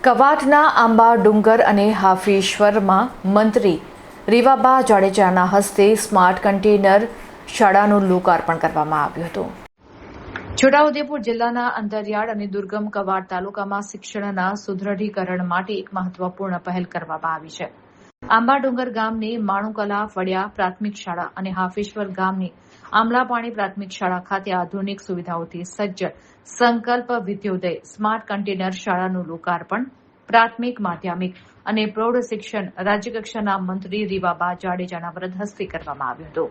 કવાંટના આંબા ડુંગર અને હાફેશ્વરમાં મંત્રી રીવાબા જાડેજાના હસ્તે સ્માર્ટ કન્ટેનર શાળાનું લોકાર્પણ કરવામાં આવ્યું હતું। છોટાઉદેપુર જિલ્લાના અંતરિયાળ અને દુર્ગમ કવાંટ તાલુકામાં શિક્ષણના સુદ્રઢીકરણ માટે એક મહત્વપૂર્ણ પહેલ કરવામાં આવી છે। આંબા ડુંગર ગામની માણુકલા ફળિયા પ્રાથમિક શાળા અને હાફેશ્વર ગામની આમલાપાણી પ્રાથમિક શાળા ખાતે આધુનિક સુવિધાઓથી સજ્જ સંકલ્પ વિદ્યોદય સ્માર્ટ કન્ટેનર શાળાનું લોકાર્પણ પ્રાથમિક માધ્યમિક અને પ્રૌઢ શિક્ષણ રાજ્યકક્ષાના મંત્રી રીવાબા જાડેજાના વરદ હસ્તે કરવામાં આવ્યું હતું।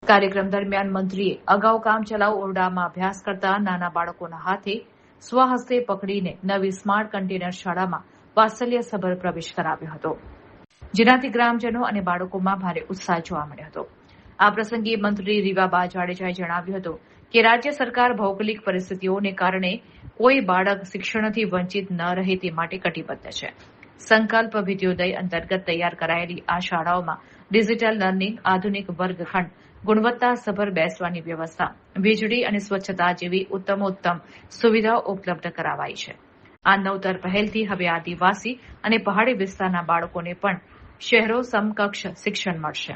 કાર્યક્રમ દરમિયાન મંત્રીએ અગાઉ કામચલાઉ ઓરડામાં અભ્યાસ કરતા નાના બાળકોના હાથે સ્વહસ્તે પકડીને નવી સ્માર્ટ કન્ટેનર શાળામાં વાત્સલ્યસભર પ્રવેશ કરાવ્યો હતો, જેનાથી ગ્રામજનો અને બાળકોમાં ભારે ઉત્સાહ જોવા મળ્યો હતો। આ પ્રસંગે મંત્રી રીવાબા જાડેજાએ જણાવ્યું હતું કે રાજ્ય સરકાર ભૌગોલિક પરિસ્થિતિઓને કારણે કોઈ બાળક શિક્ષણથી વંચિત ન રહે તે માટે કટિબદ્ધ છે। સંકલ્પ વિદ્યોદય અંતર્ગત તૈયાર કરાયેલી આ શાળાઓમાં ડિજિટલ લર્નિંગ, આધુનિક વર્ગખંડ, ગુણવત્તાસભર બેસવાની વ્યવસ્થા, વીજળી અને સ્વચ્છતા જેવી ઉત્તમોત્તમ સુવિધાઓ ઉપલબ્ધ કરાવાઈ છે। આ નવતર પહેલથી હવે આદિવાસી અને પહાડી વિસ્તારના બાળકોને પણ શહેરો સમકક્ષ શિક્ષણ મળશે।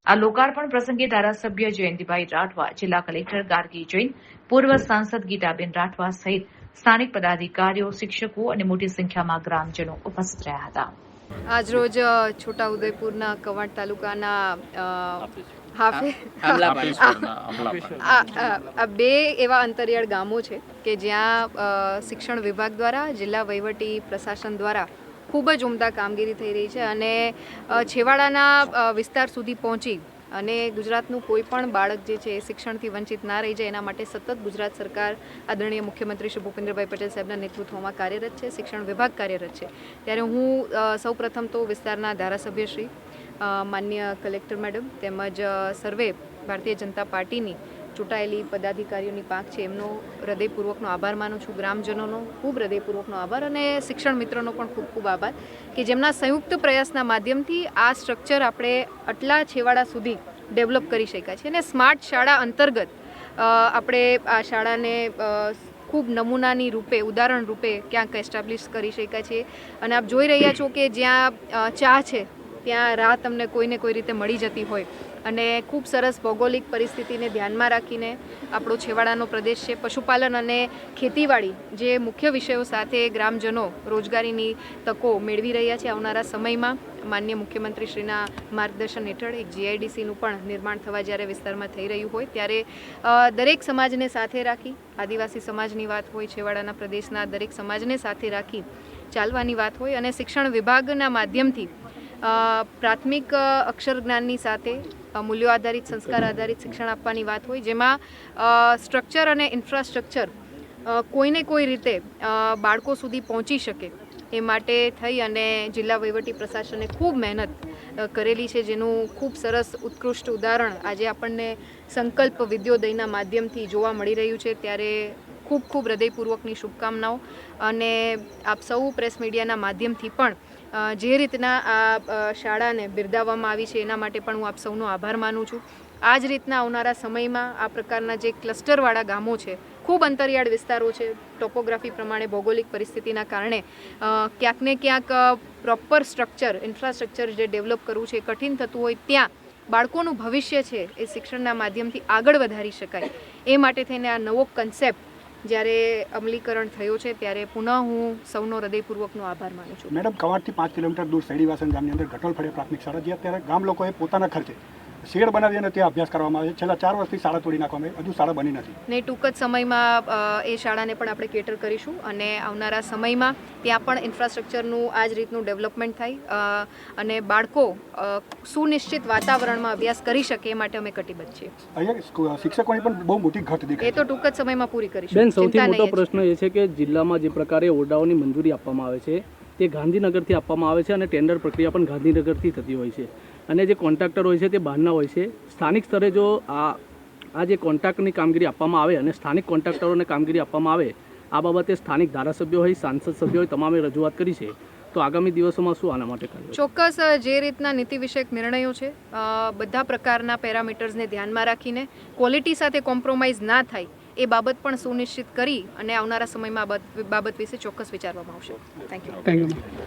આ લોકાર્પણ પ્રસંગે ધારાસભ્ય જયંતિભાઈ રાઠવા, જિલ્લા કલેક્ટર ગાર્ગી જૈન, પૂર્વ સાંસદ ગીતાબેન રાઠવા સહિત સ્થાનિક પદાધિકારીઓ, શિક્ષકો અને મોટી સંખ્યામાં ગ્રામજનો ઉપસ્થિત રહ્યા હતા। આજરોજ છોટાઉદેપુરના કવાંટ તાલુકાના બે એવા અંતરિયાળ ગામો છે કે જ્યાં શિક્ષણ વિભાગ દ્વારા, જિલ્લા વહીવટી પ્રશાસન દ્વારા ખૂબ જ ઉમદા કામગીરી થઈ રહી છે અને છેવાડાના વિસ્તાર સુધી પહોંચી અને ગુજરાતનું કોઈ પણ બાળક જે છે એ શિક્ષણથી વંચિત ના રહી જાય એના માટે સતત ગુજરાત સરકાર આદરણીય મુખ્યમંત્રી શ્રી ભૂપેન્દ્રભાઈ પટેલ સાહેબના નેતૃત્વમાં કાર્યરત છે, શિક્ષણ વિભાગ કાર્યરત છે। ત્યારે હું સૌપ્રથમ તો વિસ્તારના ધારાસભ્યશ્રી, માન્ય કલેક્ટર મેડમ તેમજ સર્વે ભારતીય જનતા પાર્ટીની ચૂંટાયેલી પદાધિકારીઓની પાંખ છે એમનો હૃદયપૂર્વકનો આભાર માનું છું, ગ્રામજનોનો ખૂબ હૃદયપૂર્વકનો આભાર અને શિક્ષણ મિત્રોનો પણ ખૂબ ખૂબ આભાર કે જેમના સંયુક્ત પ્રયાસના માધ્યમથી આ સ્ટ્રક્ચર આપણે આટલા છેવાડા સુધી ડેવલપ કરી શક્યા છે અને સ્માર્ટ શાળા અંતર્ગત આપણે આ શાળાને ખૂબ નમૂનાની રૂપે, ઉદાહરણ રૂપે ક્યાંક એસ્ટાબ્લિશ કરી શક્યા છીએ અને આપ જોઈ રહ્યા છો કે જ્યાં ચા છે ત્યાં રાહ તમને કોઈને કોઈ રીતે મળી જતી હોય અને ખૂબ સરસ ભૌગોલિક પરિસ્થિતિને ધ્યાનમાં રાખીને આપણો છેવાડાનો પ્રદેશ છે, પશુપાલન અને ખેતીવાડી જે મુખ્ય વિષયો સાથે ગ્રામજનો રોજગારીની તકો મેળવી રહ્યા છે। આવનારા સમયમાં માન્ય મુખ્યમંત્રીશ્રીના માર્ગદર્શન હેઠળ એક GIDCનું પણ નિર્માણ થવા જ્યારે વિસ્તારમાં થઈ રહ્યું હોય ત્યારે દરેક સમાજને સાથે રાખી, આદિવાસી સમાજની વાત હોય, છેવાડાના પ્રદેશના દરેક સમાજને સાથે રાખી ચાલવાની વાત હોય અને શિક્ષણ વિભાગના માધ્યમથી પ્રાથમિક અક્ષર જ્ઞાનની સાથે મૂલ્યો આધારિત, સંસ્કાર આધારિત શિક્ષણ આપવાની વાત હોય, જેમાં સ્ટ્રક્ચર અને ઇન્ફ્રાસ્ટ્રક્ચર કોઈને કોઈ રીતે બાળકો સુધી પહોંચી શકે એ માટે થઈ અને જિલ્લા વહીવટી પ્રશાસને ખૂબ મહેનત કરેલી છે, જેનું ખૂબ સરસ ઉત્કૃષ્ટ ઉદાહરણ આજે આપણને સંકલ્પ વિદ્યોદયના માધ્યમથી જોવા મળી રહ્યું છે। ત્યારે ખૂબ ખૂબ હૃદયપૂર્વકની શુભકામનાઓ અને આપ સૌ પ્રેસ મીડિયાના માધ્યમથી પણ જે રીતના આ શાળાને બિરદાવવામાં આવી છે એના માટે પણ હું આપ સૌનો આભાર માનું છું। આ જ રીતના આવનારા સમયમાં આ પ્રકારના જે ક્લસ્ટરવાળા ગામો છે, ખૂબ અંતરિયાળ વિસ્તારો છે, ટોપોગ્રાફી પ્રમાણે ભૌગોલિક પરિસ્થિતિના કારણે ક્યાંક ને ક્યાંક પ્રોપર સ્ટ્રક્ચર, ઇન્ફ્રાસ્ટ્રક્ચર જે ડેવલપ કરવું છે કઠિન થતું હોય, ત્યાં બાળકોનું ભવિષ્ય છે એ શિક્ષણના માધ્યમથી આગળ વધારી શકાય એ માટે થઈને આ નવો કન્સેપ્ટ જ્યારે અમલીકરણ થયો છે ત્યારે પુનઃ હું સૌનો હૃદયપૂર્વકનો આભાર માનું છું। મેડમ, કવાંટથી 5 કિલોમીટર દૂર સૈડીવાસન ગામની અંદર ગટોલફળિયા પ્રાથમિક શાળા, જે અત્યારે ગામ લોકોએ પોતાના ખર્ચે શેડ બનાવી અને ત્યાં અભ્યાસ કરવામાં આવે છે। છેલ્લા 4 વર્ષથી શાળા તોડી નાખવામાં આવી, હજુ શાળા બની નથી ને ટૂંક જ સમયમાં એ શાળાને પણ આપણે કેટર કરીશું અને આવનારા સમયમાં ત્યાં પણ ઇન્ફ્રાસ્ટ્રક્ચરનું આ જ રીતનું ડેવલપમેન્ટ થાય અને બાળકો સુનિશ્ચિત વાતાવરણમાં અભ્યાસ કરી શકે એ માટે અમે કટિબદ્ધ છીએ। અહીંયા શિક્ષકોની પણ બહુ મોટી ઘટ દેખાય, એ તો ટૂંક જ સમયમાં પૂરી કરીશું। બેન, સૌથી મોટો પ્રશ્ન એ છે કે જિલ્લામાં જે પ્રકારે ઓરડાઓની મંજૂરી આપવામાં આવે છે તે ગાંધીનગરથી આપવામાં આવે છે અને ટેન્ડર પ્રક્રિયા પણ ગાંધીનગરથી થતી હોય છે અને જે કોન્ટ્રાક્ટર હોય છે તે બહારના હોય છે। સ્થાનિક સ્તરે જો આ જે કોન્ટ્રાક્ટની કામગીરી આપવામાં આવે અને સ્થાનિક કોન્ટ્રાક્ટરોને કામગીરી આપવામાં આવે, આ બાબતે સ્થાનિક ધારાસભ્યો હોય, સાંસદ સભ્યો હોય, તમામે રજૂઆત કરી છે, તો આગામી દિવસોમાં શું આના માટે કરવું? ચોક્કસ જે રીતના નીતિ વિષયક નિર્ણયો છે, બધા પ્રકારના પેરામીટર્સને ધ્યાનમાં રાખીને ક્વોલિટી સાથે કોમ્પ્રોમાઇઝ ના થાય એ બાબત પણ સુનિશ્ચિત કરી અને આવનારા સમયમાં આ બાબત વિશે ચોક્કસ વિચારવામાં આવશે. Thank you.